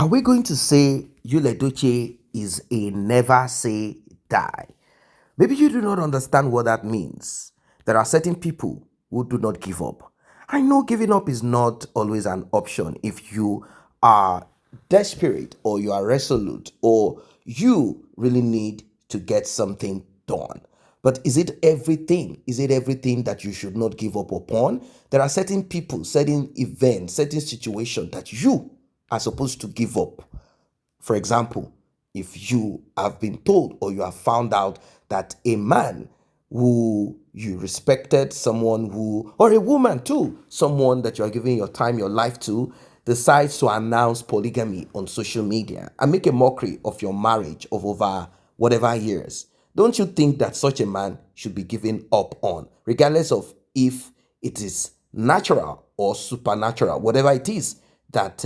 Are we going to say Edochie is a never say die? Maybe you do not understand what that means. There are certain people who do not give up. I know giving up is not always an option if you are desperate or you are resolute or you really need to get something done. But is it everything? Is it everything that you should not give up upon? There are certain people, certain events, certain situations that you are supposed to give up. For example, if you have been told or you have found out that a man who you respected, someone who, or a woman too, someone that you are giving your time, your life to, decides to announce polygamy on social media and make a mockery of your marriage of over whatever years, don't you think that such a man should be given up on, regardless of if it is natural or supernatural, whatever it is that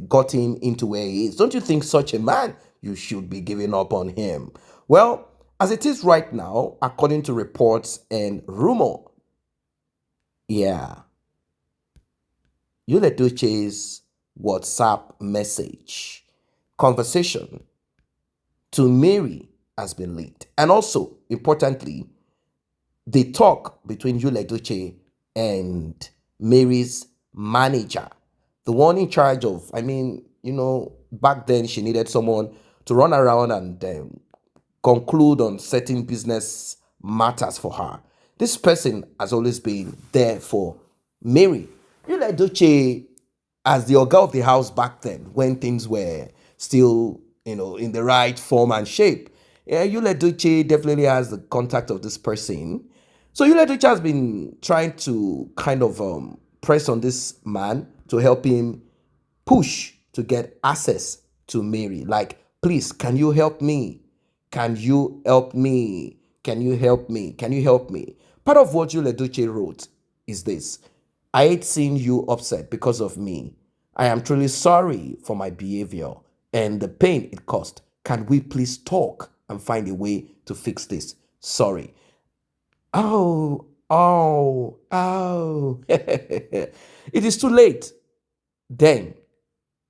got him into where he is? Don't you think such a man, you should be giving up on him? Well, as it is right now, according to reports and rumor, yeah, Edochie's WhatsApp message conversation to Mary has been leaked. And also, importantly, the talk between Edochie and Mary's manager, the one in charge of, back then she needed someone to run around and conclude on certain business matters for her. This person has always been there for Mary. Edochie, as the Oga of the house back then, when things were still, in the right form and shape, Edochie definitely has the contact of this person. So Edochie has been trying to kind of press on this man to help him push to get access to Mary. Like, please, can you help me? Can you help me? Can you help me? Can you help me? Part of what Edochie wrote is this: I hate seeing you upset because of me. I am truly sorry for my behavior and the pain it caused. Can we please talk and find a way to fix this? Sorry. Oh, oh, oh. It is too late then.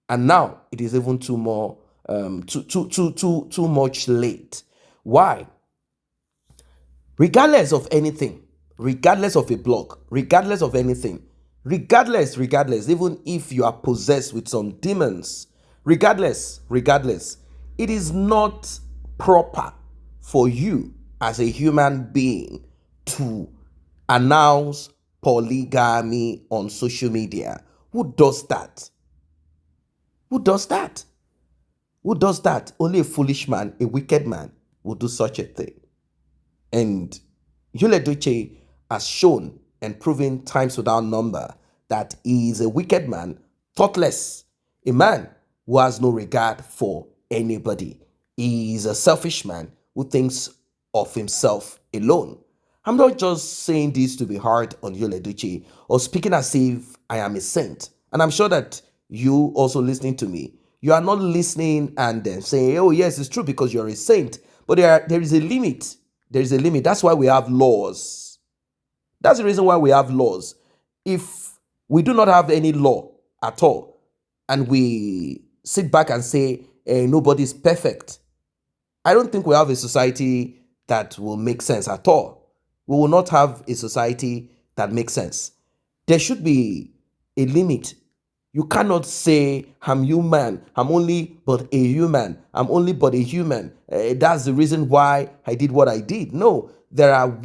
And now it is even too much late. Why? Regardless of anything, regardless of a blog, regardless of anything, regardless, even if you are possessed with some demons, regardless, it is not proper for you as a human being to announce polygamy on social media. Who does that? Who does that? Who does that? Only a foolish man, a wicked man would do such a thing. And Edochie has shown and proven times without number that he is a wicked man, thoughtless, a man who has no regard for anybody. He is a selfish man who thinks of himself alone. I'm not just saying this to be hard on Edochie or speaking as if I am a saint. And I'm sure that you also listening to me, you are not listening and then saying, oh yes, it's true because you're a saint. But there is a limit. There is a limit. That's why we have laws. That's the reason why we have laws. If we do not have any law at all, and we sit back and say, nobody's perfect, I don't think we have a society that will make sense at all. We will not have a society that makes sense. There should be a limit. You cannot say, I'm human, I'm only but a human, I'm only but a human. That's the reason why I did what I did. No, there are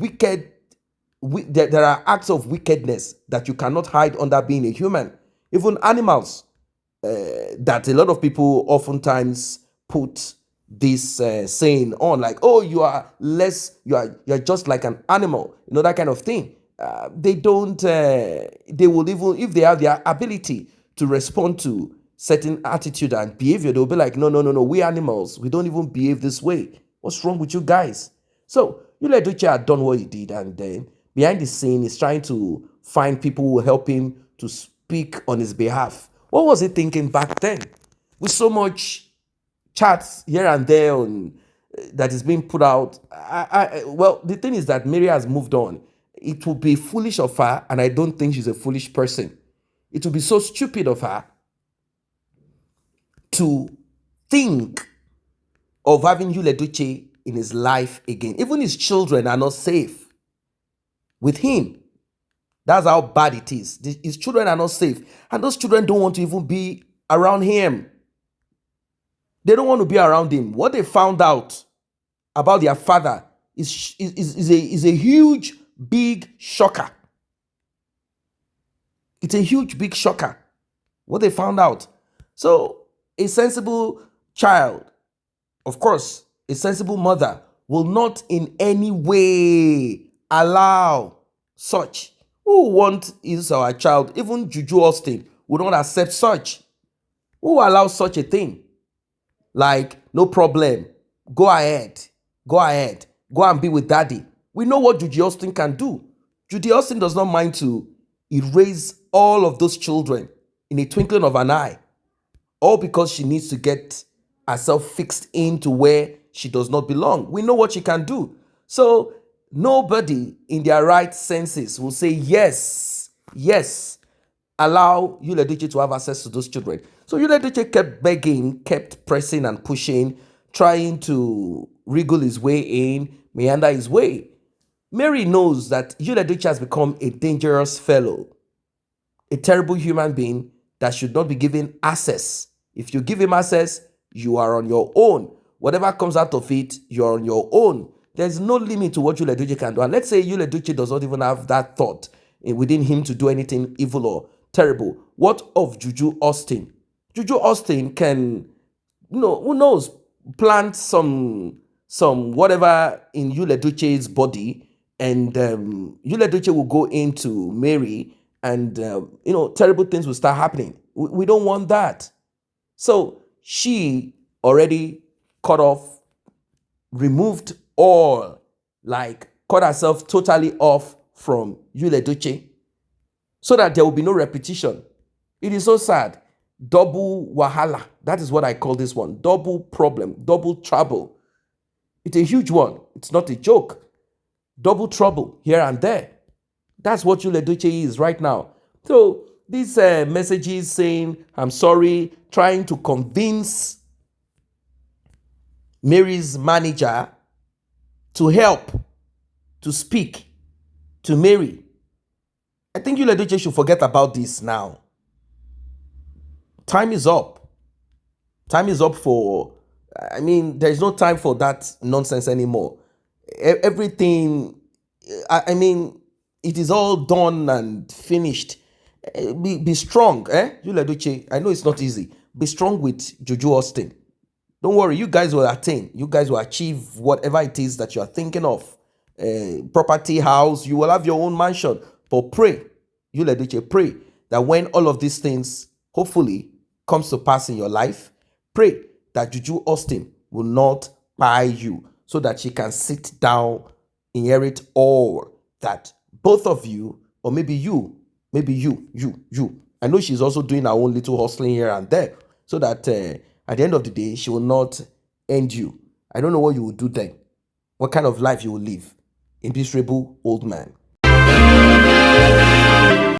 there are acts of wickedness that you cannot hide under being a human. Even animals, that a lot of people oftentimes put this saying on, like, oh, you are just like an animal, that kind of thing. They don't, they will, even if they have their ability to respond to certain attitude and behavior, they'll be like, no, we animals, we don't even behave this way. What's wrong with you guys? So Edochie had done what he did, and then behind the scene, he's trying to find people who will help him to speak on his behalf. What was he thinking back then? With so much chats here and there on, that is being put out. Well, the thing is that Mary has moved on. It would be foolish of her, and I don't think she's a foolish person. It would be so stupid of her to think of having Yul Edochie in his life again. Even his children are not safe with him. That's how bad it is. His children are not safe. And those children don't want to even be around him. They don't want to be around him. What they found out about their father is a huge, big shocker. It's a huge, big shocker. What they found out. So a sensible child, of course, a sensible mother will not in any way allow such. Who want is our child, even Juju Austin, would not accept such. Who allow such a thing? Like, no problem. Go ahead. Go ahead. Go and be with daddy. We know what Juju Austin can do. Juju Austin does not mind to erase all of those children in a twinkling of an eye. All because she needs to get herself fixed into where she does not belong. We know what she can do. So nobody in their right senses will say, yes, allow Yul Edochie to have access to those children. So Yul Edochie kept begging, kept pressing and pushing, trying to wriggle his way in, meander his way. Mary knows that Yul Edochie has become a dangerous fellow, a terrible human being that should not be given access. If you give him access, you are on your own. Whatever comes out of it, you're on your own. There's no limit to what Yul Edochie can do. And let's say Yul Edochie does not even have that thought within him to do anything evil or terrible. What of Juju Austin? Juju Austin can, who knows, plant some whatever in Yul Edochie's body, and Yul Edochie will go into Mary, and terrible things will start happening. We don't want that. So she already cut off, removed all, cut herself totally off from Yul Edochie, so that there will be no repetition. It is so sad. Double wahala. That is what I call this one. Double problem, double trouble. It's a huge one. It's not a joke. Double trouble here and there. That's what Yul Edochie is right now. So these messages saying, I'm sorry, trying to convince Mary's manager to help, to speak to Mary. I think Yul Edochie should forget about this now. Time is up. Time is up for, there's no time for that nonsense anymore. Everything, it is all done and finished. Be strong, Yul Edochie. I know it's not easy. Be strong with Juju Austin. Don't worry, you guys will attain. You guys will achieve whatever it is that you are thinking of. Property, house, you will have your own mansion. But pray, Yul Edochie, pray that when all of these things hopefully comes to pass in your life, pray that Juju Austin will not buy you, so that she can sit down, inherit all that both of you, or maybe you. I know she's also doing her own little hustling here and there, so that at the end of the day, she will not end you. I don't know what you will do then. What kind of life you will live. A miserable old man.